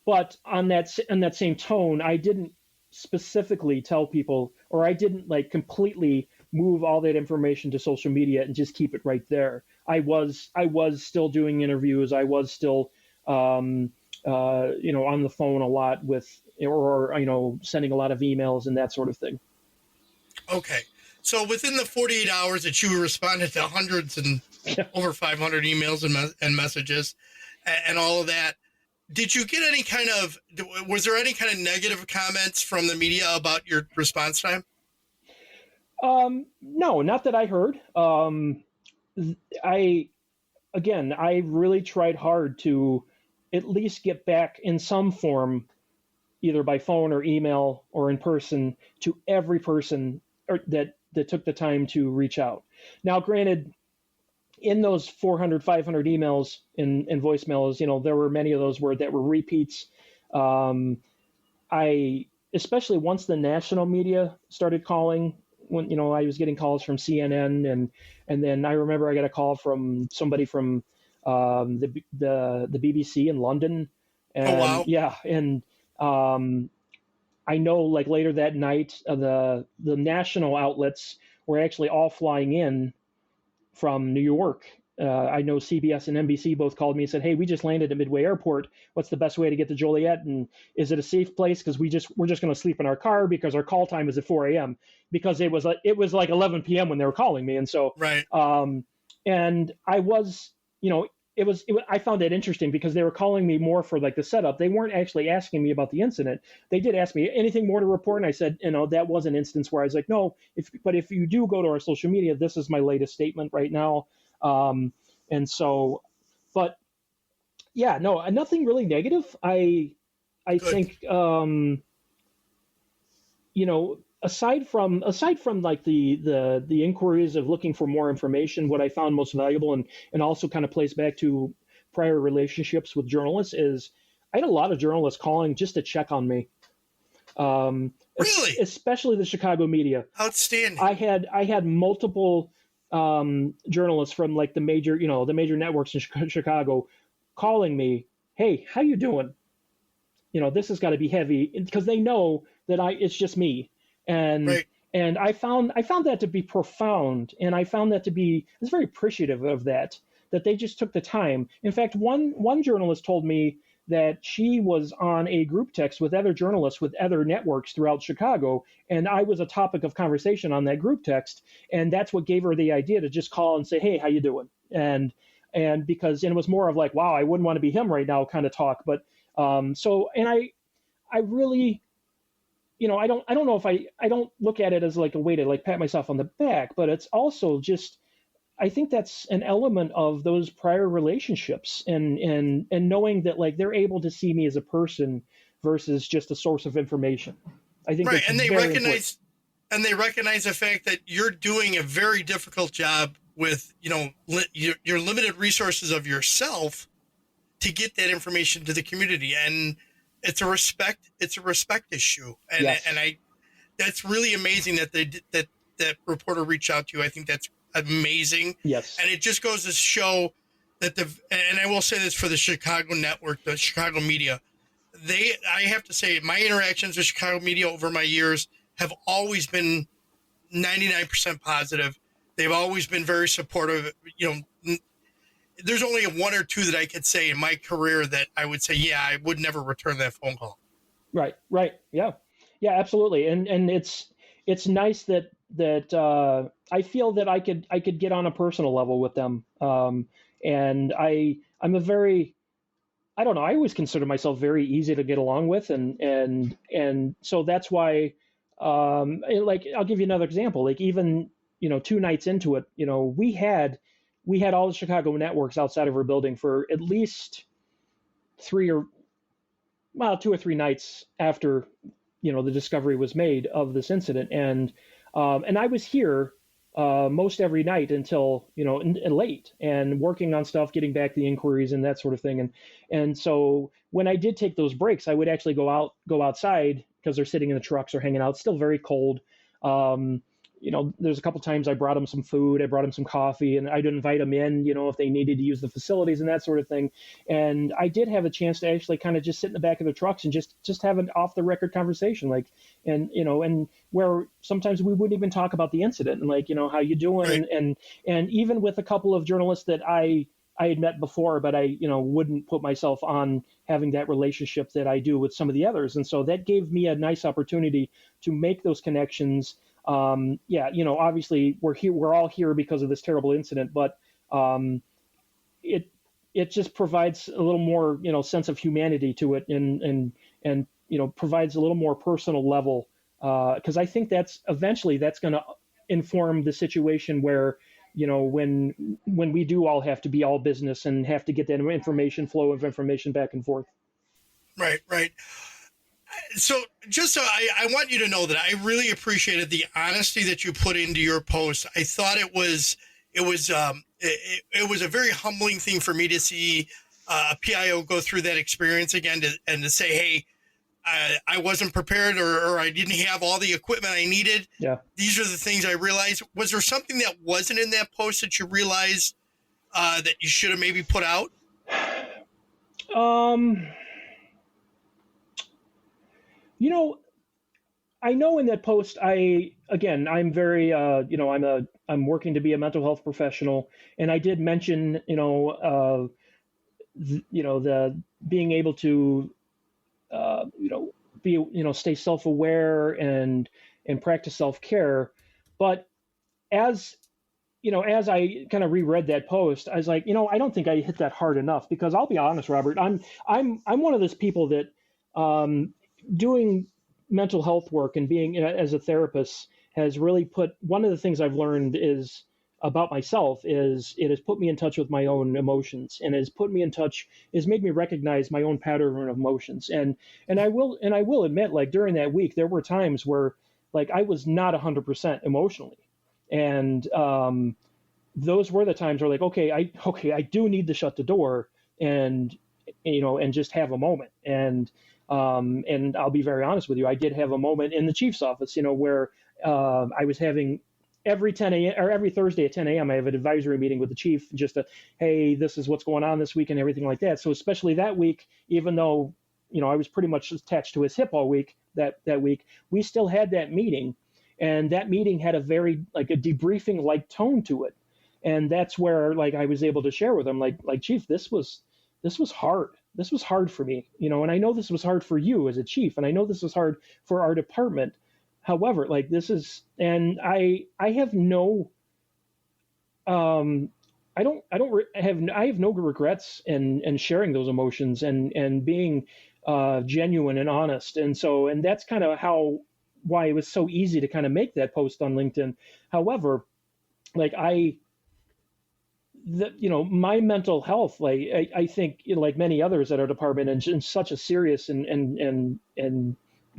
but on that same tone, I didn't specifically tell people, or I didn't like completely move all that information to social media and just keep it right there. I was still doing interviews. I was still on the phone a lot or sending a lot of emails and that sort of thing. Okay. So within the 48 hours that you responded to hundreds and over 500 emails and messages and all of that, did you get was there any kind of negative comments from the media about your response time? No, not that I heard. I really tried hard to at least get back in some form, either by phone or email or in person, to every person that took the time to reach out. Now, granted, in those 400, 500 emails and voicemails, there were many of those that were repeats. Especially once the national media started calling, when I was getting calls from CNN, and then I remember I got a call from somebody from the BBC in London. And, oh, wow. Yeah, and I know like later that night, the national outlets were actually all flying in from New York. I know CBS and NBC both called me and said, hey, we just landed at Midway Airport. What's the best way to get to Joliet? And is it a safe place? Because we're just going to sleep in our car because our call time is at 4 a.m. Because it was like 11 p.m. when they were calling me. And so, right. And I was, I found it interesting because they were calling me more for like the setup. They weren't actually asking me about the incident. They did ask me anything more to report. And I said, that was an instance where I was like, no, but if you do go to our social media, this is my latest statement right now. And so, but yeah, no, nothing really negative. I think, aside from like the inquiries of looking for more information, what I found most valuable and also kind of plays back to prior relationships with journalists is I had a lot of journalists calling just to check on me. Really? Especially the Chicago media. Outstanding. I had multiple journalists from like the major networks in Chicago calling me, hey, how you doing? This has got to be heavy, because they know that it's just me. And Right. and I found that to be profound, and I found that to be, I was very appreciative of that they just took the time. In fact, one journalist told me that she was on a group text with other journalists with other networks throughout Chicago, and I was a topic of conversation on that group text, and that's what gave her the idea to just call and say, hey, how you doing? And because it was more of like, wow, I wouldn't want to be him right now kind of talk. But I really, I don't know if I don't look at it as like a way to like pat myself on the back, but it's also just, I think that's an element of those prior relationships, and knowing that like they're able to see me as a person versus just a source of information. I think Right. that's And they very recognize, important. and they recognize the fact that you're doing a very difficult job with, your limited resources of yourself to get that information to the community. And it's a respect issue. And, Yes. that's really amazing that that reporter reached out to you. I think that's amazing. Yes. And it just goes to show that and I will say this for the Chicago network, the Chicago media, I have to say, my interactions with Chicago media over my years have always been 99% positive. They've always been very supportive. There's only one or two that I could say in my career that I would say, yeah, I would never return that phone call. Right. Yeah. Yeah, absolutely. And it's nice that I feel that I could get on a personal level with them. And I'm a very, I don't know, I always consider myself very easy to get along with, and so that's why, like, I'll give you another example. Like, even 2 nights into it, we had all the Chicago networks outside of our building for at least 2 or 3 nights after the discovery was made of this incident, and I was here most every night until and late, and working on stuff, getting back the inquiries and that sort of thing, and so when I did take those breaks, I would actually go outside, because they're sitting in the trucks or hanging out. It's still very cold. There's a couple times I brought them some food, I brought them some coffee, and I'd invite them in, if they needed to use the facilities and that sort of thing. And I did have a chance to actually kind of just sit in the back of the trucks and just have an off the record conversation, like, and where sometimes we wouldn't even talk about the incident, and like, how you doing? Right. And even with a couple of journalists that I had met before, but I, wouldn't put myself on having that relationship that I do with some of the others. And so that gave me a nice opportunity to make those connections. Obviously we're all here because of this terrible incident, but it just provides a little more, sense of humanity to it, and provides a little more personal level, because I think that's eventually going to inform the situation where, when we do all have to be all business and have to get that flow of information back and forth. Right. So just so I want you to know that I really appreciated the honesty that you put into your post. I thought it was a very humbling thing for me to see a PIO go through that experience again, and to say, hey, I wasn't prepared, or I didn't have all the equipment I needed. Yeah. These are the things I realized. Was there something that wasn't in that post that you realized that you should have maybe put out? I know in that post, I'm very, I'm working to be a mental health professional, and I did mention, the being able to, stay self-aware and practice self-care. But as I kind of reread that post, I was like, I don't think I hit that hard enough, because I'll be honest, Robert, I'm one of those people that, doing mental health work and being as a therapist has really put, one of the things I've learned is about myself is it has put me in touch with my own emotions, and has made me recognize my own pattern of emotions. And I will admit, like, during that week, there were times where, like, I was not 100% emotionally. And those were the times where, like, okay, I do need to shut the door and just have a moment. And I'll be very honest with you, I did have a moment in the chief's office, where I was having every 10 a.m. or every Thursday at 10 a.m. I have an advisory meeting with the chief, just to, hey, this is what's going on this week and everything like that. So especially that week, even though, I was pretty much attached to his hip all week, that week, we still had that meeting. And that meeting had a very, like, a debriefing like tone to it. And that's where, like, I was able to share with him, like, Chief, this was hard. This was hard for me, and I know this was hard for you as a chief, and I know this was hard for our department. However, like, this is, and I have no, I have no regrets in sharing those emotions and being genuine and honest. And that's kind of why it was so easy to kind of make that post on LinkedIn. However, like, my mental health, like, I think, like many others at our department, in such a serious and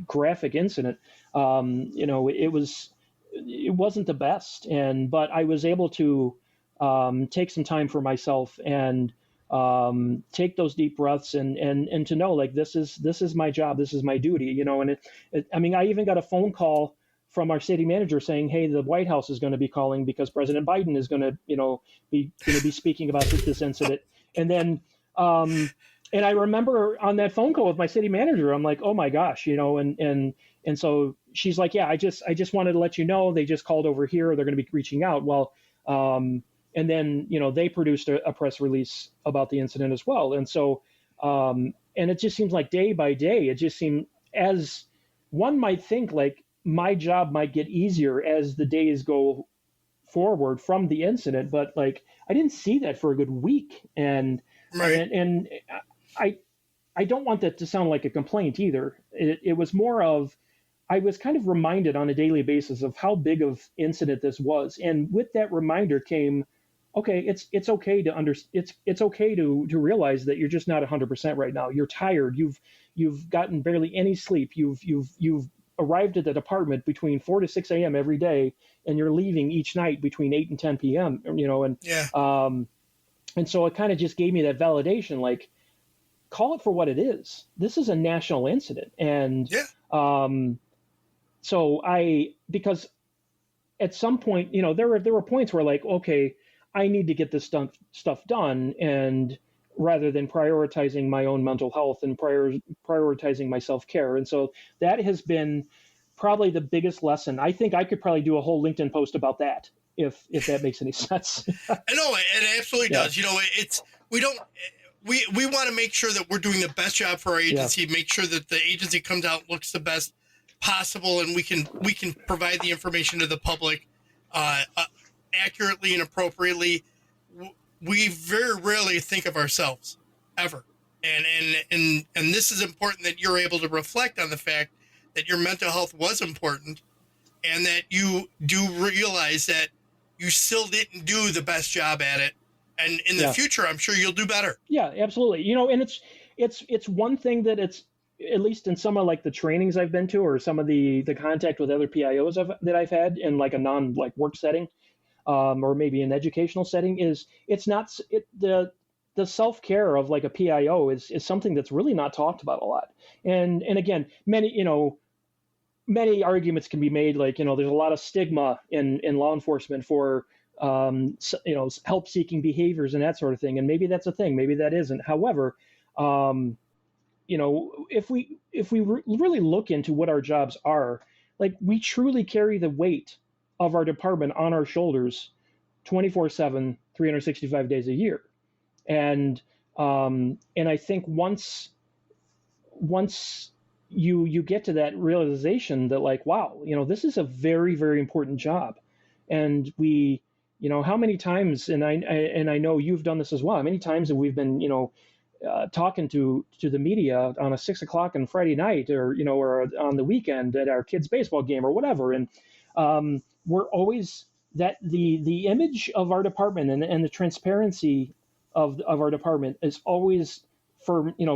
graphic incident, it wasn't the best. But I was able to take some time for myself and take those deep breaths and to know, like, this is my job, this is my duty, and I even got a phone call from our city manager saying, hey, the White House is going to be calling because President Biden is going to, be speaking about this incident. And then, and I remember on that phone call with my city manager, I'm like, oh my gosh, and so she's like, yeah, I just wanted to let you know, they just called over here. They're going to be reaching out. Well, and then, they produced a press release about the incident as well. And so, and it just seems like day by day, it just seemed, as one might think, like, my job might get easier as the days go forward from the incident, but, like, I didn't see that for a good week. And I don't want that to sound like a complaint either. It was more of, I was kind of reminded on a daily basis of how big of incident this was. And with that reminder came, okay, it's okay to it's okay to realize that you're just not 100% right now. You're tired. You've gotten barely any sleep. You've arrived at the department between 4 to 6 a.m. every day, and you're leaving each night between 8 and 10 p.m. And so it kind of just gave me that validation, like, call it for what it is. This is a national incident. And so because at some point, there were points where, like, okay, I need to get this stuff done, and rather than prioritizing my own mental health and prioritizing my self-care. And so that has been probably the biggest lesson. I think I could probably do a whole LinkedIn post about that, if that makes any sense. No, it absolutely does. We want to make sure that we're doing the best job for our agency, make sure that the agency comes out, looks the best possible, and we can provide the information to the public accurately and appropriately. We very rarely think of ourselves, ever. And this is important, that you're able to reflect on the fact that your mental health was important, and that you do realize that you still didn't do the best job at it. And in the future, I'm sure you'll do better. Yeah, absolutely. And it's one thing that it's, at least in some of, like, the trainings I've been to, or some of the contact with other PIOs that I've had in, like, a non-work setting, or maybe an educational setting, is it's not the self-care of, like, a PIO is something that's really not talked about a lot. And again, many arguments can be made, like, there's a lot of stigma in law enforcement for help-seeking behaviors and that sort of thing. And maybe that's a thing, maybe that isn't. However, if we really look into what our jobs are, like, we truly carry the weight of our department on our shoulders 24/7, 365 days a year. And I think once you get to that realization that, like, wow, this is a very, very important job. And we, how many times, and I know you've done this as well, how many times have we been, talking to the media on a 6 o'clock on Friday night, or on the weekend at our kids' baseball game or whatever. And we're always, that the image of our department and the transparency of our department is always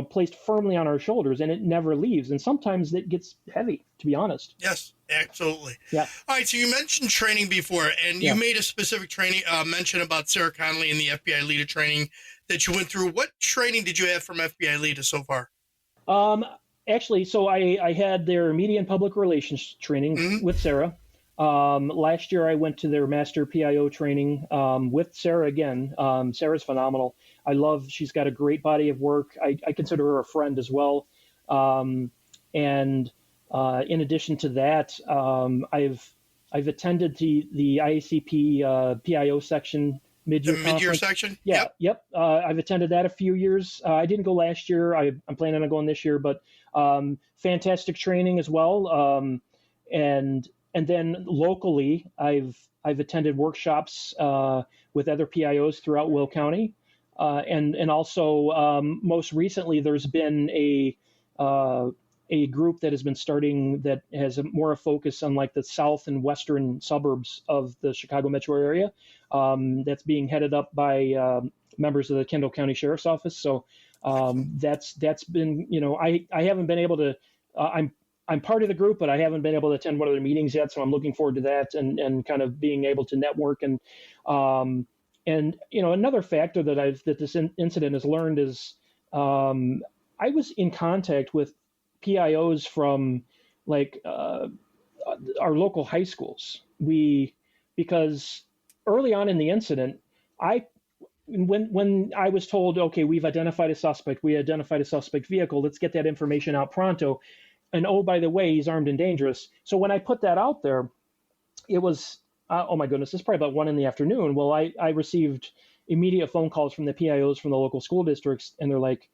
placed firmly on our shoulders, and it never leaves. And sometimes it gets heavy, to be honest. Yes, absolutely. Yeah. All right. So you mentioned training before, and you made a specific training mention about Sarah Connolly and the FBI LEADA training that you went through. What training did you have from FBI LEADA so far? Actually, so I had their media and public relations training with Sarah. Last year, I went to their master PIO training with Sarah again. Sarah's phenomenal. She's got a great body of work. I consider her a friend as well. And in addition to that, I've attended the IACP PIO section mid-year conference. Mid-year section? Yep. I've attended that a few years. I didn't go last year. I'm planning on going this year, but fantastic training as well. And then locally, I've attended workshops with other PIOs throughout Will County, and also most recently there's been a group that has been starting that has more a focus on like the south and western suburbs of the Chicago metro area. That's being headed up by members of the Kendall County Sheriff's Office. So that's been, I haven't been able to. I'm part of the group, but I haven't been able to attend one of their meetings yet. So I'm looking forward to that and kind of being able to network and another factor that this incident has learned is I was in contact with PIOs from like our local high schools. Because early on in the incident, when I was told, okay, we identified a suspect vehicle, let's get that information out pronto. And oh, by the way, he's armed and dangerous. So when I put that out there, it was, oh my goodness, it's probably about 1 p.m. Well, I received immediate phone calls from the PIOs from the local school districts, and they're like,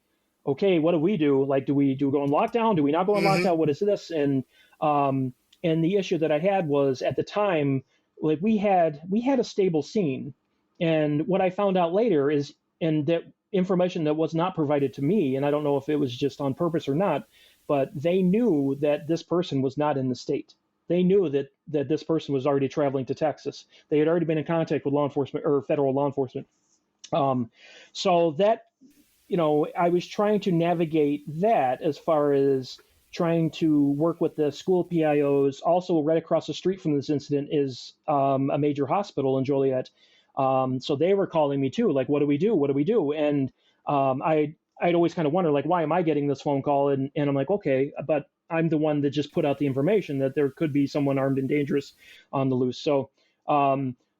okay, what do we do? Like, do we go in lockdown? Do we not go in lockdown? What is this? And the issue that I had was at the time, like we had a stable scene. And what I found out later is, and that information that was not provided to me, and I don't know if it was just on purpose or not, but they knew that this person was not in the state. They knew that this person was already traveling to Texas. They had already been in contact with law enforcement or federal law enforcement. So that, I was trying to navigate that as far as trying to work with the school PIOs. Also, right across the street from this incident is a major hospital in Joliet. So they were calling me too, like, what do we do? What do we do? And I'd always kind of wonder, like, why am I getting this phone call? And I'm like, okay, but I'm the one that just put out the information that there could be someone armed and dangerous on the loose.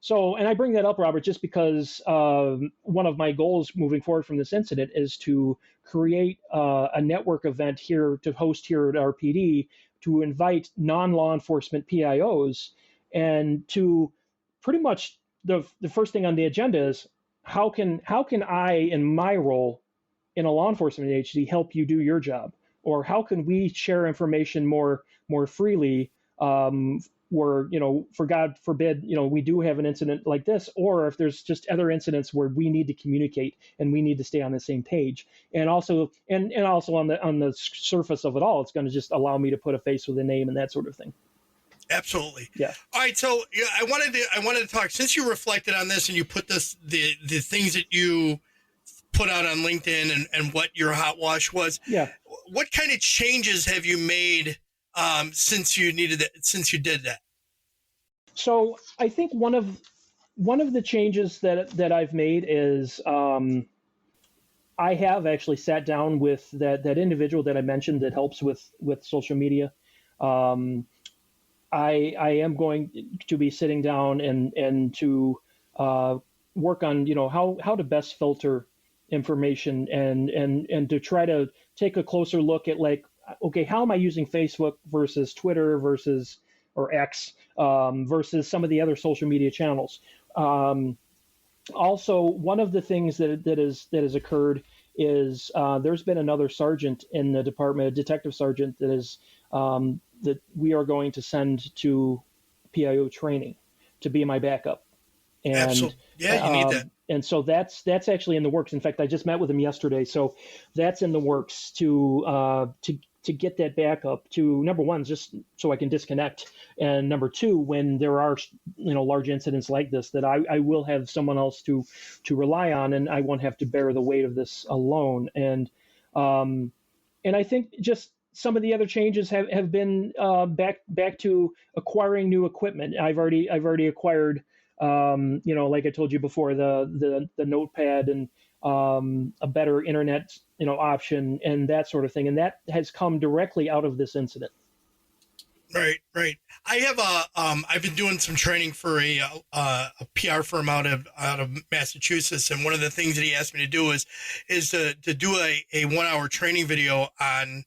So, and I bring that up, Robert, just because one of my goals moving forward from this incident is to create a network event here to host here at RPD to invite non-law enforcement PIOs, and to pretty much the first thing on the agenda is how can I, in my role in a law enforcement agency, help you do your job, or how can we share information more freely? Where, for God forbid, we do have an incident like this, or if there's just other incidents where we need to communicate and we need to stay on the same page. And also on the surface of it all, it's going to just allow me to put a face with a name and that sort of thing. Absolutely. Yeah. All right. So I wanted to talk, since you reflected on this and you put the things that you put out on LinkedIn and what your hot wash was. Yeah. What kind of changes have you made since you did that? So I think one of the changes that I've made is I have actually sat down with that individual that I mentioned that helps with social media. I am going to be sitting down and to work on how to best filter information and to try to take a closer look at, like, okay, how am I using Facebook versus Twitter or X versus some of the other social media channels. Also, one of the things that has occurred is there's been another sergeant in the department, a detective sergeant that we are going to send to PIO training to be my backup. And absolutely. Yeah, you need that. And so that's actually in the works. In fact, I just met with him yesterday, so that's in the works to get that backup. To, number one, just so I can disconnect, and number two, when there are large incidents like this, that I will have someone else to rely on, and I won't have to bear the weight of this alone. And I think just some of the other changes have been back to acquiring new equipment. I've already acquired. Like I told you before, the notepad and a better internet, option and that sort of thing. And that has come directly out of this incident. Right. I have I've been doing some training for a PR firm out of Massachusetts, and one of the things that he asked me to do is to do a 1 hour training video on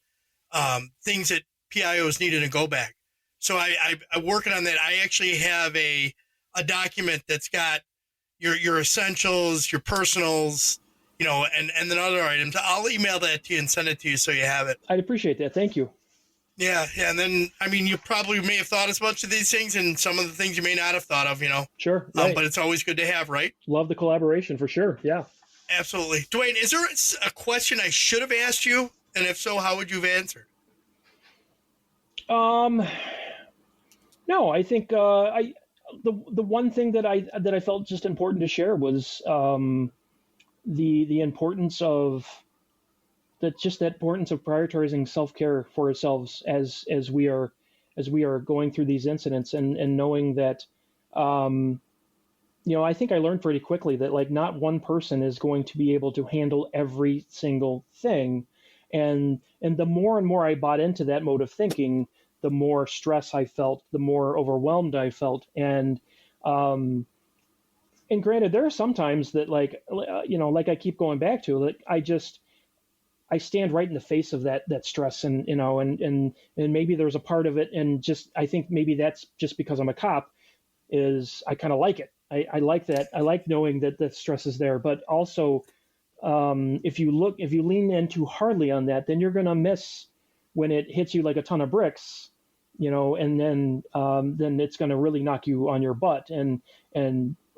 things that PIOs needed to go back. So I'm working on that. I actually have a document that's got your essentials, your personals, and then other items. I'll email that to you and send it to you so you have it. I'd appreciate that. Thank you. Yeah. And then, I mean, you probably may have thought as much of these things and some of the things you may not have thought of, Sure. Right. But it's always good to have, right? Love the collaboration for sure. Yeah. Absolutely. Dwayne, is there a question I should have asked you? And if so, how would you have answered? No, I think the one thing that I felt just important to share was the importance of that importance of prioritizing self-care for ourselves as we are going through these incidents, and knowing that I think I learned pretty quickly that like not one person is going to be able to handle every single thing, and the more and more I bought into that mode of thinking, the more stress I felt, the more overwhelmed I felt. And granted, there are some times that like I keep going back to, like I stand right in the face of that stress, and maybe there's a part of it, and just I think maybe that's just because I'm a cop, is I kind of like it. I like that. I like knowing that the stress is there, but also if you lean in too hardly on that, then you're gonna miss when it hits you like a ton of bricks, and then it's going to really knock you on your butt. And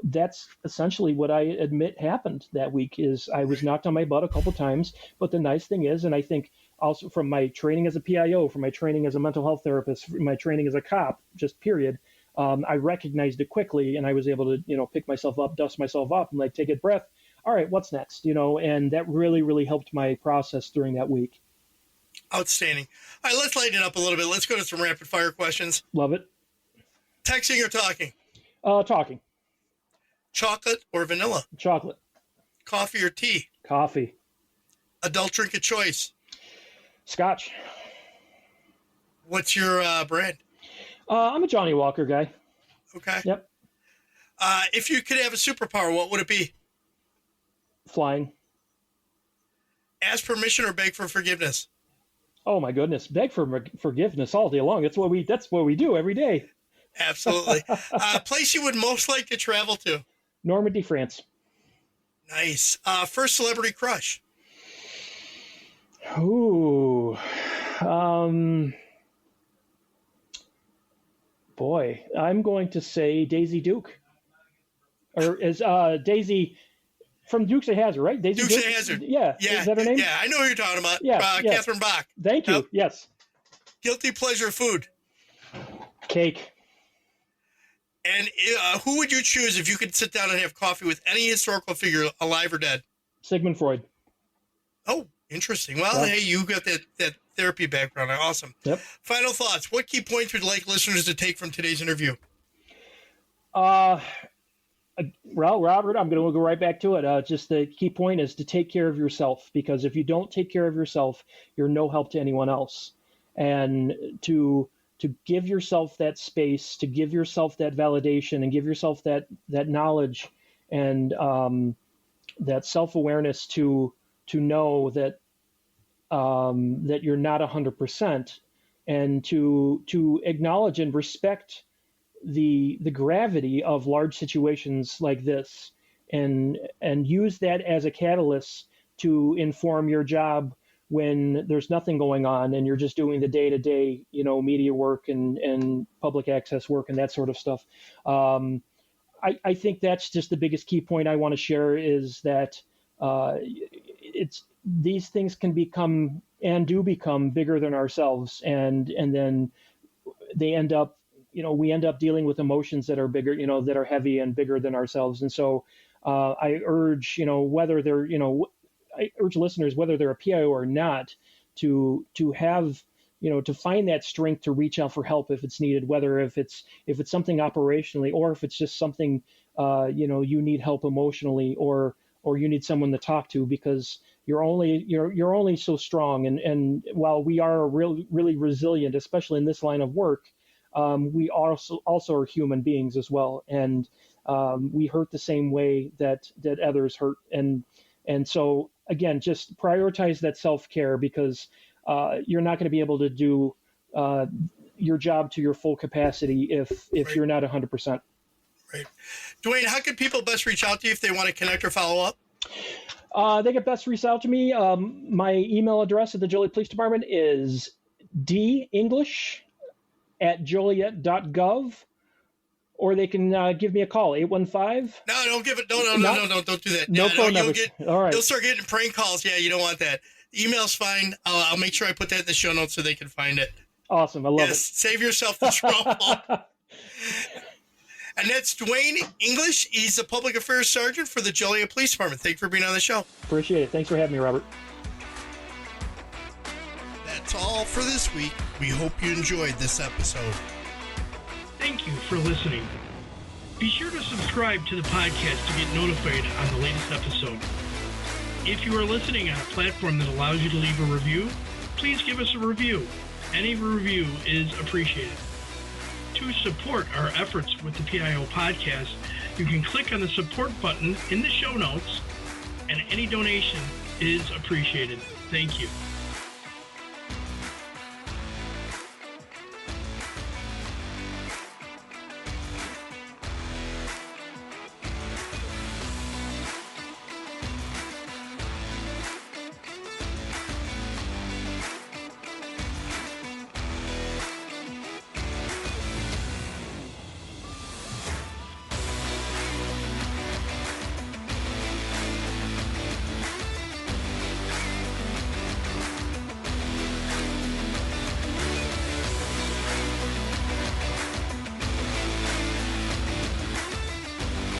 that's essentially what I admit happened that week. Is I was knocked on my butt a couple times, but the nice thing is, and I think also from my training as a PIO, from my training as a mental health therapist, from my training as a cop, just period, I recognized it quickly, and I was able to, pick myself up, dust myself up, and like take a breath. All right, what's next? And that really, really helped my process during that week. Outstanding. All right, let's lighten it up a little bit. Let's go to some rapid fire questions. Love it. Texting or talking? Talking. Chocolate or vanilla? Chocolate. Coffee or tea? Coffee. Adult drink of choice? Scotch. What's your brand? I'm a Johnny Walker guy. Okay. Yep. If you could have a superpower, what would it be? Flying. Ask permission or beg for forgiveness? Oh my goodness, beg for forgiveness all day long. That's what we do every day. Absolutely. Place you would most like to travel to? Normandy, France. Nice. First celebrity crush? Ooh. Boy, I'm going to say Daisy Duke. Or is Daisy from Dukes of Hazzard, right? Daisy Dukes of Hazzard. Yeah. Is that her name? Yeah, I know who you're talking about. Yeah. Catherine Bach. Thank you. Yep. Yes. Guilty pleasure food? Cake. And who would you choose if you could sit down and have coffee with any historical figure, alive or dead? Sigmund Freud. Oh, interesting. Well, Hey, you got that therapy background. Awesome. Yep. Final thoughts. What key points would you like listeners to take from today's interview? Well, Robert, I'm going to go right back to it. Just the key point is to take care of yourself, because if you don't take care of yourself, you're no help to anyone else. And to give yourself that space, to give yourself that validation, and give yourself that knowledge and that self-awareness to know that that you're not 100%, and to acknowledge and respect the gravity of large situations like this, and use that as a catalyst to inform your job when there's nothing going on and you're just doing the day-to-day, media work and public access work and that sort of stuff. I think that's just the biggest key point I want to share, is that these things can become and do become bigger than ourselves, and then they end up, we end up dealing with emotions that are bigger, that are heavy and bigger than ourselves. And so I urge, whether they're, I urge listeners, whether they're a PIO or not, to have, to find that strength to reach out for help if it's needed, whether if it's something operationally, or if it's just something, you need help emotionally, or you need someone to talk to, because you're only so strong. And while we are really resilient, especially in this line of work, we also are human beings as well, and we hurt the same way that others hurt, and so again, just prioritize that self-care, because you're not going to be able to do your job to your full capacity if you're not 100%. Right. Dwayne, how can people best reach out to you if they want to connect or follow up? They can best reach out to me. My email address at the Joliet Police Department is denglish@joliet.gov, or they can give me a call, 815. No, don't give it. No, don't do that. No phone numbers. All right. You'll start getting prank calls. Yeah, you don't want that. Email's fine. I'll make sure I put that in the show notes so they can find it. Awesome. I love it. Save yourself the trouble. And that's Dwayne English. He's the Public Affairs Sergeant for the Joliet Police Department. Thank you for being on the show. Appreciate it. Thanks for having me, Robert. That's all for this week. We hope you enjoyed this episode. Thank you for listening. Be sure to subscribe to the podcast to get notified on the latest episode. If you are listening on a platform that allows you to leave a review, please give us a review. Any review is appreciated. To support our efforts with the PIO podcast, you can click on the support button in the show notes, and any donation is appreciated. Thank you.